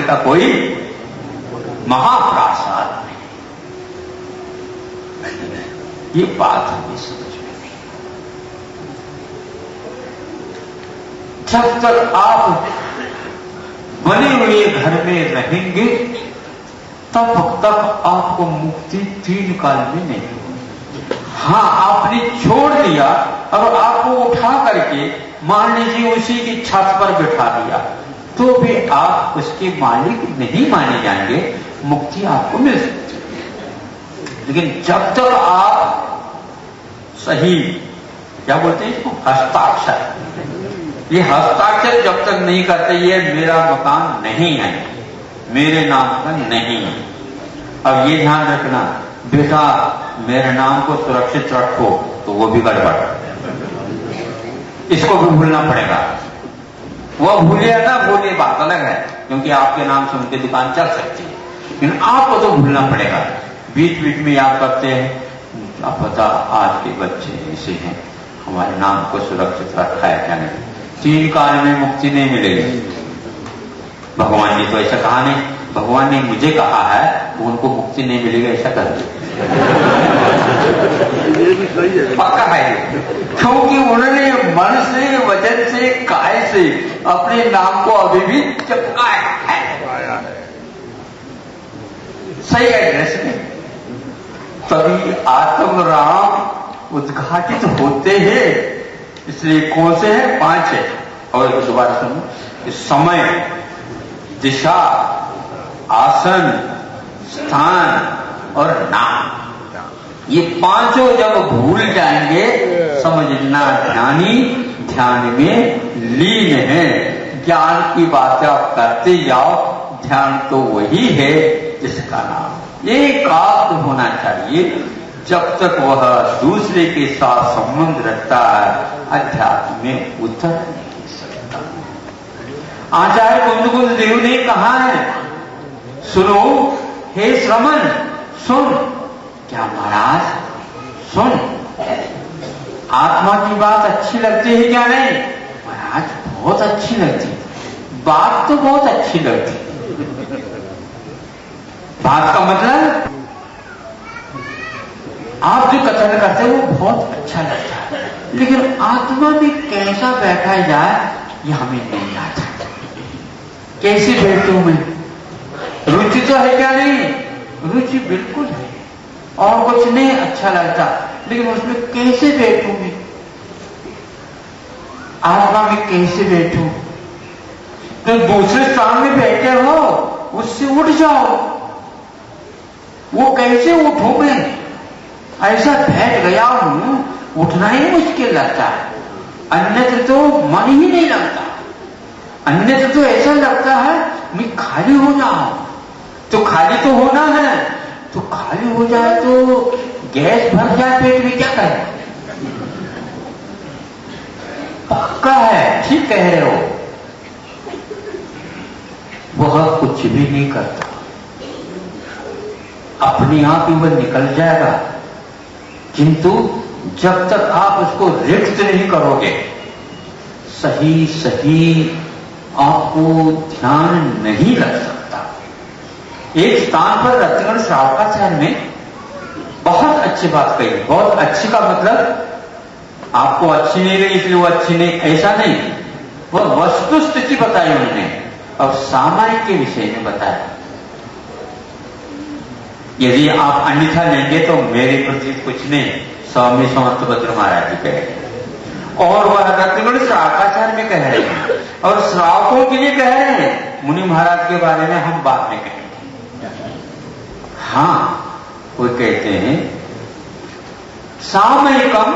का कोई महाप्रासाद नहीं। ये बात हमें समझ में नहीं। जब तक आप बने हुए घर में रहेंगे तब तक आपको मुक्ति 3 काल में नहीं होगी। हाँ, आपने छोड़ दिया और आपको उठा करके मान लीजिए उसी की छत पर बैठा दिया तो भी आप उसके मालिक नहीं माने जाएंगे, मुक्ति आपको मिल सकती है। लेकिन जब तक आप सही क्या बोलते हैं इसको, हस्ताक्षर, ये हस्ताक्षर जब तक नहीं करते ये मेरा मकान नहीं है, मेरे नाम का नहीं है। अब ये ध्यान रखना बेटा, मेरे नाम को सुरक्षित रखो, तो वो भी गड़बड़, इसको भी भूलना पड़ेगा। वो भूले या ना भूले बात अलग है, क्योंकि आपके नाम से उनकी दुकान चल सकती है, लेकिन आपको तो भूलना पड़ेगा। बीच बीच में याद करते हैं, अब पता आज के बच्चे ऐसे हैं, हमारे नाम को सुरक्षित रखा है क्या नहीं। 3 काल में मुक्ति नहीं मिलेगी। भगवान ने तो ऐसा कहा नहीं, भगवान ने मुझे कहा है उनको मुक्ति नहीं मिलेगी ऐसा कर दिया। पक्का है, क्योंकि उन्होंने मन से, वचन से, काय से अपने नाम को अभी भी चिपकाया है सही एड्रेस में। तभी आत्म राम उद्घाटित होते हैं। इसलिए कौन से हैं? 5 है। और दोबारा सुनो, समय, दिशा, आसन, स्थान और नाम, ये 5 जब भूल जाएंगे समझना ध्यानी ध्यान में लीन है। ज्ञान की बातें आप करते जाओ, ध्यान तो वही है जिसका नाम एकाग्र होना चाहिए। जब तक वह दूसरे के साथ संबंध रखता है अध्यात्म में उतर नहीं सकता। आचार्य कुंद देव ने कहा है, सुनो हे श्रमण सुन। क्या महाराज सुन, आत्मा की बात अच्छी लगती है क्या नहीं? महाराज बहुत अच्छी लगती, बात तो बहुत अच्छी लगती। बात का मतलब आप जो कथन करते हो वो बहुत अच्छा लगता है, लेकिन आत्मा में कैसा बैठा जाए ये हमें नहीं आता। कैसे बैठूं मैं? रुचि तो है क्या नहीं? रुचि बिल्कुल है और कुछ नहीं अच्छा लगता, लेकिन उसमें कैसे बैठूं मैं? आत्मा में कैसे बैठूं? तो दूसरे स्थान में बैठे हो उससे उठ जाओ। वो कैसे उठूं मैं? ऐसा बैठ गया हूं, उठना ही मुश्किल लगता है। अन्यत्र तो मन ही नहीं लगता, अन्यत्र तो ऐसा लगता है मैं खाली हो जाऊं। तो खाली तो होना है, तो खाली हो जाए तो गैस भर जाए पेट में, क्या करें? पक्का है, ठीक कह रहे हो। वह कुछ भी नहीं करता, अपने आप ही वह निकल जाएगा। किंतु जब तक आप उसको रिक्त नहीं करोगे, सही सही आपको ध्यान नहीं लग सकता। एक स्थान पर रत्नगढ़ श्रावकाचार्य में बहुत अच्छी बात कही। बहुत अच्छी का मतलब आपको अच्छी नहीं लगी इसलिए वो अच्छी नहीं, ऐसा नहीं। वह वस्तु स्थिति बताई उन्होंने और सामायिक के विषय में बताया। यदि आप अन्यथा लेंगे तो मेरे प्रति कुछ नहीं, स्वामी समर्थ भद्र महाराज जी कह रहे हैं और वह रत्नगढ़ श्रावकाचार्य में कह रहे हैं और श्रावकों के लिए कह रहे हैं। मुनि महाराज के बारे में हम बाद में कहेंगे। हाँ, वो कहते हैं सामयिकम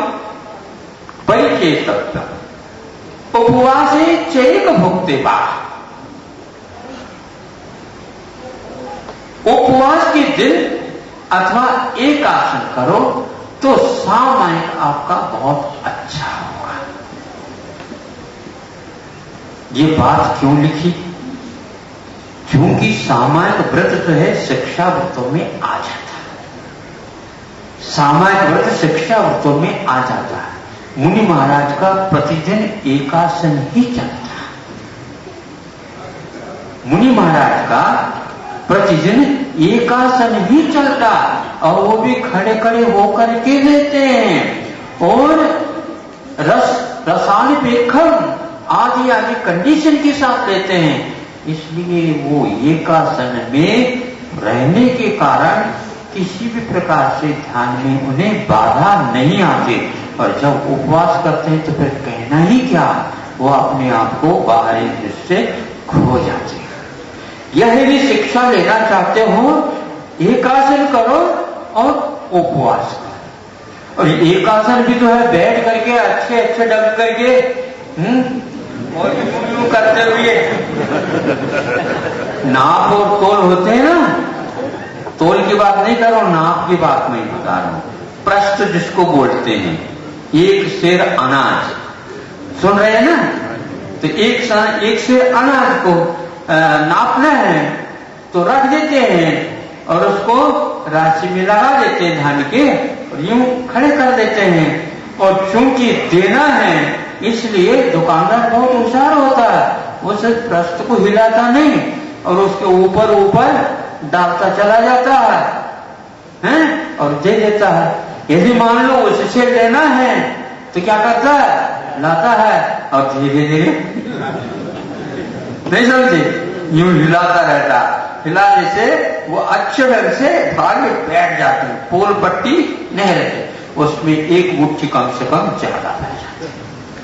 परिचेतव्यम उपवासे चैक भुक्ते बा। उपवास के दिन अथवा एक आसन करो तो सामयिक आपका बहुत अच्छा होगा। ये बात क्यों लिखी? क्योंकि सामयिक व्रत जो है शिक्षा व्रतों में आ जाता है। सामयिक व्रत शिक्षा व्रतों में आ जाता है। मुनि महाराज का प्रतिदिन एकासन ही चलता है। मुनि महाराज का प्रतिदिन एकासन ही चलता, और वो भी खड़े खड़े होकर के लेते हैं, और रसायन आदि आदि कंडीशन के साथ लेते हैं। इसलिए वो एकासन में रहने के कारण किसी भी प्रकार से ध्यान में उन्हें बाधा नहीं आती, और जब उपवास करते हैं तो फिर कहना ही क्या, वो अपने आप को बाहरी दृष्टि से खो जाते हैं। यह यदि शिक्षा लेना चाहते हो, एकासन करो और उपवास करो। और एकासन भी तो है बैठ करके अच्छे अच्छे ढंग करके और यूं करते हुए। नाप और तोल होते हैं ना, तोल की बात नहीं कर रहा हूं, नाप की बात नहीं बता रहा हूं। प्रस्थ जिसको बोलते हैं, एक सेर अनाज, सुन रहे हैं ना, तो एक सेर अनाज को नापना है तो रख देते हैं और उसको राशि में लगा देते हैं धान के, और यूं खड़े कर देते हैं। और चूंकि देना है इसलिए दुकानदार बहुत होशियार होता है, वो सिर्फ प्रस्त को हिलाता नहीं और उसके ऊपर ऊपर डालता चला जाता है और दे देता है। यदि मान लो उससे लेना है तो क्या करता है, लाता है और धीरे धीरे, नहीं समझे, यूं हिलाता रहता, हिलाने से वो अच्छे ढंग से धागे बैठ जाते हैं, पोल पट्टी नहीं रहती, उसमें एक मुट्ठी कम से कम ज्यादा बैठ जाती है।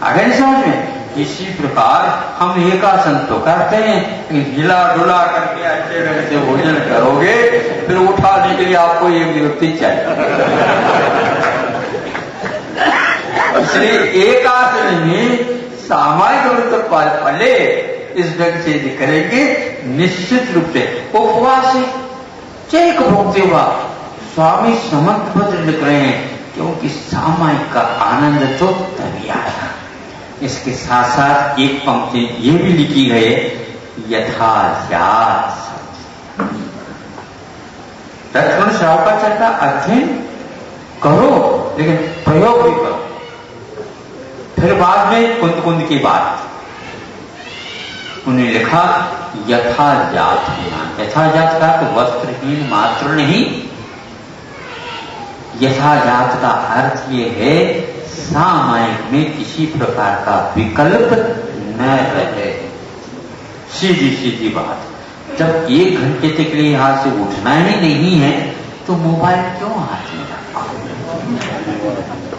आगे नहीं समझ में? इसी प्रकार हम एकासन तो करते हैं, लेकिन हिला डुला करके अच्छे ढंग से भोजन करोगे, फिर उठाने के लिए आपको एक व्यक्ति चाहिए। इसलिए एकासन में सामाजिक रूप से पहले इस ढंग से करेंगे, निश्चित रूप से उपवास चेक भोगते हुआ स्वामी समर्थ भद्र लिख रहे हैं, क्योंकि सामायिक का आनंद तो तभी आएगा। इसके साथ साथ एक पंक्ति ये भी लिखी है, यथायाथ लक्ष्मण श्रावकाचार्य का अध्ययन करो, लेकिन प्रयोग भी करो। फिर बाद में कुंद कुंद की बात उन्हें लिखा, यथाजात होना। यथाजात का तो वस्त्रहीन मात्र नहीं, यथाजात का अर्थ ये है सामायिक में किसी प्रकार का विकल्प न रहे। सीधी सीधी बात, जब 1 घंटे तक के लिए यहां से उठना ही नहीं है तो मोबाइल क्यों हाथ में रखा?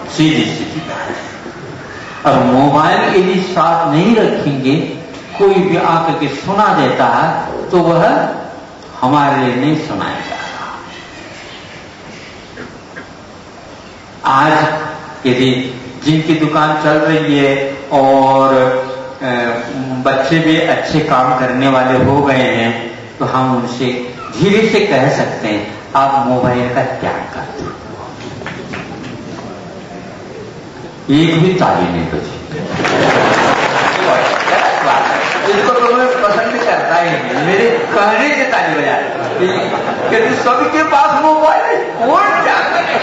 सीधी सीधी बात। और मोबाइल यदि साथ नहीं रखेंगे, कोई भी आकर के सुना देता है तो वह हमारे लिए नहीं सुनाया जा रहा। आज यदि जिनकी दुकान चल रही है और बच्चे भी अच्छे काम करने वाले हो गए हैं, तो हम उनसे धीरे से कह सकते हैं, आप मोबाइल का त्याग कर दो। एक भी ताली नहीं बची। इसको तो मैं पसंद करता ही नहीं, मेरे कहने से ताली बजा, क्योंकि सबके पास मोबाइल है, कौन क्या करे।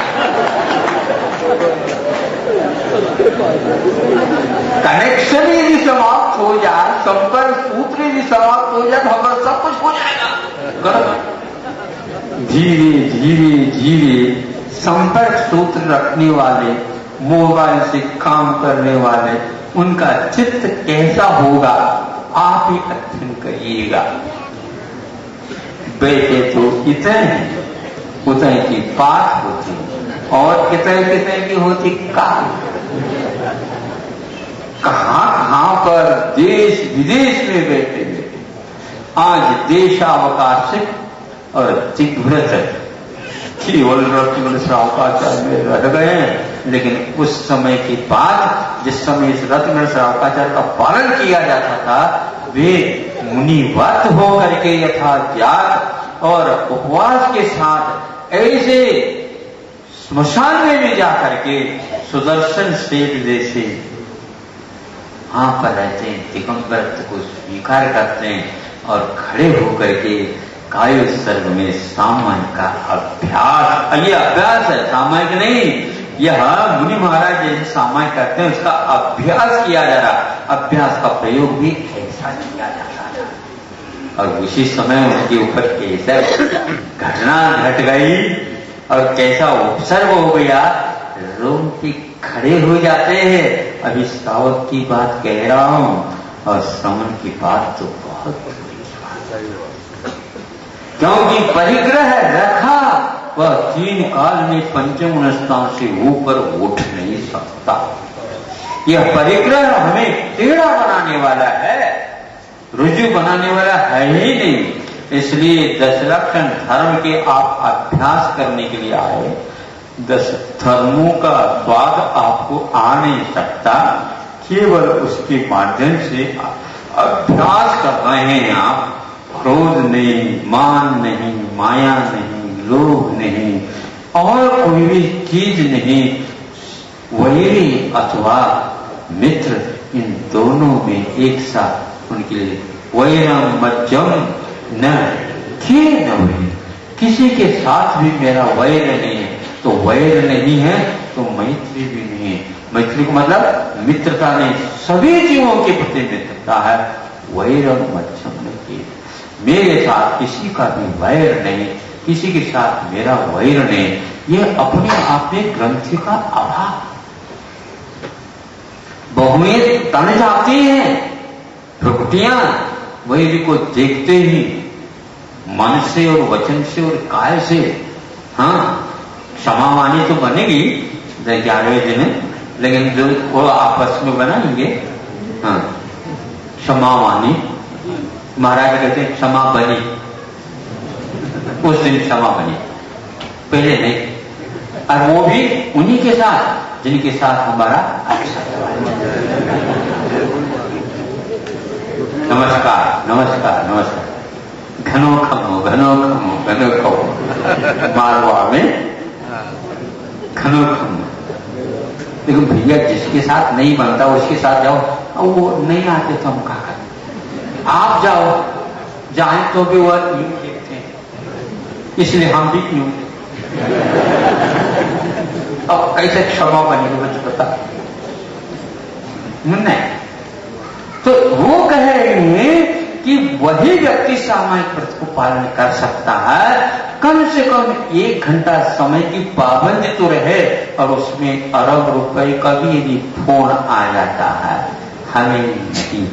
कनेक्शन यदि समाप्त हो जाए, संपर्क सूत्र यदि समाप्त हो जाए, तो हमारा सब कुछ हो जाएगा। धीरे धीरे धीरे संपर्क सूत्र रखने वाले, मोबाइल से काम करने वाले, उनका चित्त कैसा होगा आप ही अध्ययन करिएगा। बेटे तो इतने उतने की बात होती और कितने कितने की होती काम। कहां पर देश विदेश में बैठे बैठे आज देशावकाशिक और दिग्व्रत केवल रत्न श्रावकाचार्य में रह गए हैं। लेकिन उस समय के बाद जिस समय इस रत्न श्रावकाचार्य का पालन किया जाता था, वे मुनिवत होकर के यथाज्ञात और उपवास के साथ ऐसे स्मशान में भी जाकर के सुदर्शन सेठ जैसे वहां पर रहते हैं, दिगंबर को स्वीकार करते हैं और खड़े होकर के कायु सर्ग में सामायिक का अभ्यास, ये अभ्यास है, सामायिक नहीं, यह मुनि महाराज जैसे सामायिक करते हैं उसका अभ्यास किया जा रहा। अभ्यास का प्रयोग भी ऐसा किया जाता है। और उसी समय उनके ऊपर कैसा घटना घट गई और कैसा उपसर्ग हो गया, रोम के खड़े हो जाते हैं। अभी सावक की बात कह रहा हूं और श्रवण की बात तो बहुत क्योंकि परिग्रह रखा वह 3 काल में पंचम स्थान से ऊपर उठ नहीं सकता। यह परिग्रह हमें टेढ़ा बनाने वाला है, रुजु बनाने वाला है ही नहीं। इसलिए 10 लक्षण धर्म के आप अभ्यास करने के लिए आए। 10 धर्मों का स्वाद आपको आ नहीं सकता, केवल उसके माध्यम से अभ्यास कर रहे हैं आप। क्रोध नहीं, मान नहीं, माया नहीं, लोभ नहीं और कोई भी चीज नहीं। वैरी अथवा मित्र, इन दोनों में एक साथ उनके लिए वैरम मज्जम न किए न वैर। किसी के साथ भी मेरा वैर नहीं है, तो वैर नहीं है तो मैत्री भी नहीं है। मैत्री का मतलब मित्रता नहीं, सभी जीवों के प्रति मित्रता है। वैरम मज्जम न किए, मेरे साथ किसी का भी वैर नहीं, किसी के साथ मेरा वैर नहीं। यह अपने आप में ग्रंथि का अभाव। बहुएं तन जाती हैं, प्रकृतियां वैर को देखते ही मन से और वचन से और काय से, हाँ क्षमावाणी तो बनेगी 11वें दिन, लेकिन जो वो आपस में बनाएंगे, हाँ क्षमावाणी महाराज कहते हैं क्षमा बनी, उस दिन क्षमा बनी, पहले नहीं। और वो भी उन्हीं के साथ जिनके साथ हमारा अच्छा। नमस्कार नमस्कार नमस्कार, घनो खमो घनो खमो घनो खमो, मारवा में घनो खमो। लेकिन भैया जिसके साथ नहीं बनता उसके साथ जाओ, और वो नहीं आते तो हम कहा करें। आप जाओ, जाए तो भी वह यूं देखते हैं, इसलिए हम भी यूं। अब कैसे क्षमा बनेगी मुझे पता नहीं। तो वो कह रहे हैं कि वही व्यक्ति सामाजिक व्रत को पालन कर सकता है, कम से कम 1 घंटा समय की पाबंदी तो रहे। और उसमें अरब रुपए का भी यदि फोन आ जाता है, हमें नहीं चाहिए।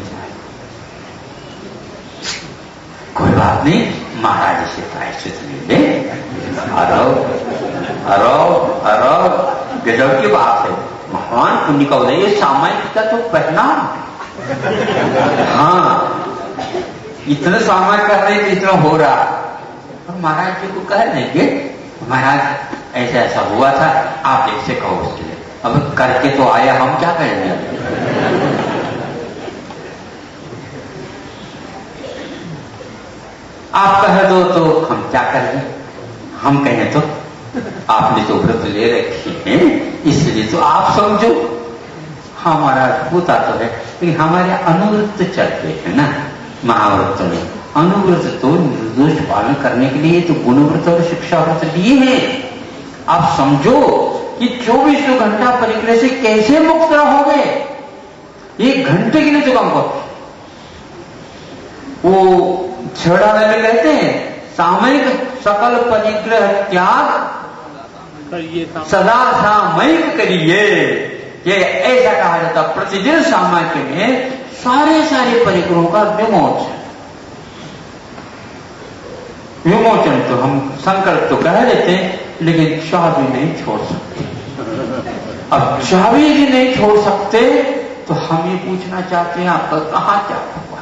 कोई बात नहीं, महाराज से प्रायश्चित ले ले। अरब अरब अरब गजब की बात है, महान पुण्य का उदय। ये सामाजिक का तो परिणाम। हाँ, इतना सामाजिक कर रहे थे, इतना हो रहा। और महाराज जी को कह देंगे, महाराज ऐसा ऐसा हुआ था, आप इससे कहो उसके लिए। अब करके तो आया, हम क्या करेंगे। आप कह दो तो हम क्या करेंगे, हम कहें तो आपने तो व्रत ले रखी है, इसलिए तो आप समझो। हमारा होता तो है, लेकिन हमारे अनुव्रत चलते हैं ना महाव्रत में। अनुव्रत तो निर्दोष पालन करने के लिए तो गुणव्रत और शिक्षा व्रत दिए हैं। आप समझो कि 24 घंटा परिग्रह से कैसे मुक्त रहोगे। 1 घंटे के लिए तो कम करो। वो छड़ा वाले कहते हैं सामयिक सकल परिग्रह त्याग सदा सामयिक करिए। ये ऐसा कहा जाता, प्रतिदिन सामयिक में सारे परिग्रहों का विमोचन तो हम संकल्प तो कह देते हैं, लेकिन चाबी नहीं छोड़ सकते। अब चाबी भी नहीं छोड़ सकते तो हम ये पूछना चाहते हैं आपका कहां क्या हुआ।